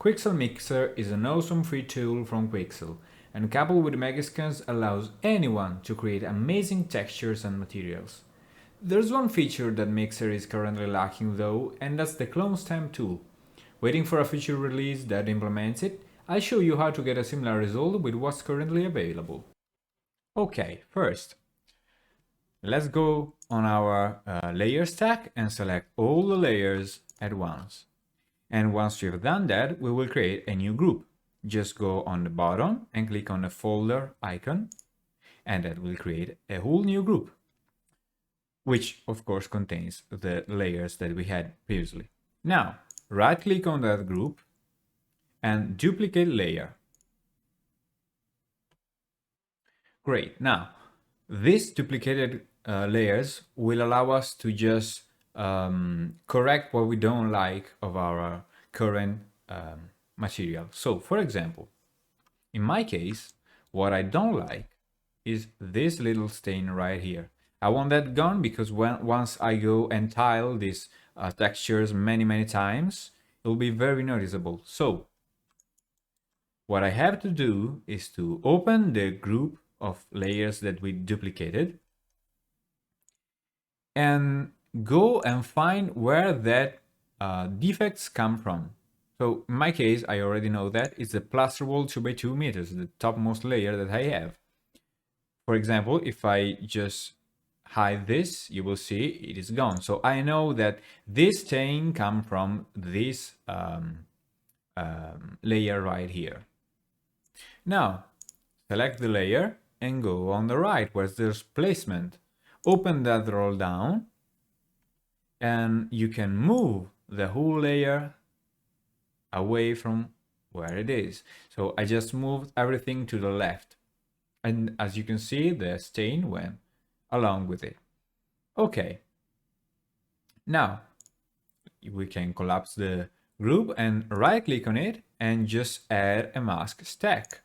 Quixel Mixer is an awesome free tool from Quixel, and coupled with Megascans allows anyone to create amazing textures and materials. There's one feature that Mixer is currently lacking though, and that's the clone stamp tool. Waiting for a future release that implements it, I'll show you how to get a similar result with what's currently available. Okay, first, let's go on our layer stack and select all the layers at once. And once we've done that, we will create a new group. Just go on the bottom and click on the folder icon, and that will create a whole new group, which of course contains the layers that we had previously. Now, right click on that group and duplicate layer. Great. Now, these duplicated layers will allow us to just correct what we don't like of our current material. So, for example, in my case, what I don't like is this little stain right here. I want that gone because once I go and tile these textures many times, it will be very noticeable. So, what I have to do is to open the group of layers that we duplicated and go and find where that defects come from. So in my case, I already know that it's the plasterboard 2x2 meters, the topmost layer that I have. For example, if I just hide this, you will see it is gone. So I know that this stain comes from this layer right here. Now, select the layer and go on the right where there's placement. Open that roll down and you can move the whole layer away from where it is. So I just moved everything to the left. And as you can see, the stain went along with it. Okay. Now, we can collapse the group and right click on it and just add a mask stack.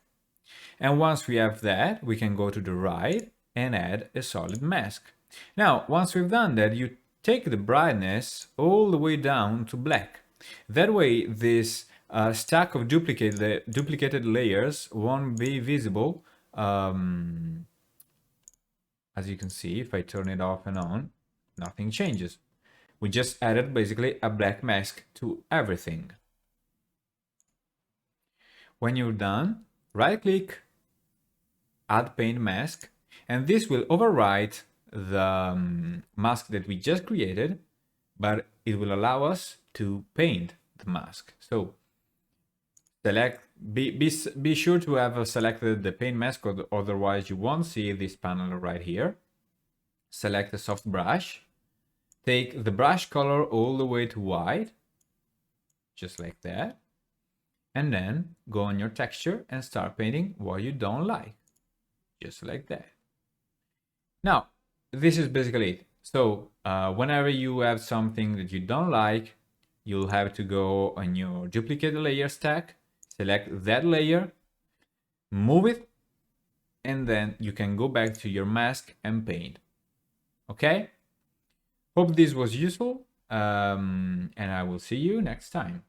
And once we have that, we can go to the right and add a solid mask. Now, once we've done that, you take the brightness all the way down to black. That way, this stack of duplicated layers won't be visible. As you can see, if I turn it off and on, nothing changes. We just added basically a black mask to everything. When you're done, right-click, add paint mask, and this will overwrite the mask that we just created, but it will allow us to paint the mask. So select, be sure to have selected the paint mask, or otherwise you won't see this panel right here. Select a soft brush, take the brush color all the way to white, just like that, and then go on your texture and start painting what you don't like, just like that. Now, this is basically it. So whenever you have something that you don't like, you'll have to go on your duplicate layer stack, select that layer, move it, and then you can go back to your mask and paint. Okay? Hope this was useful, and I will see you next time.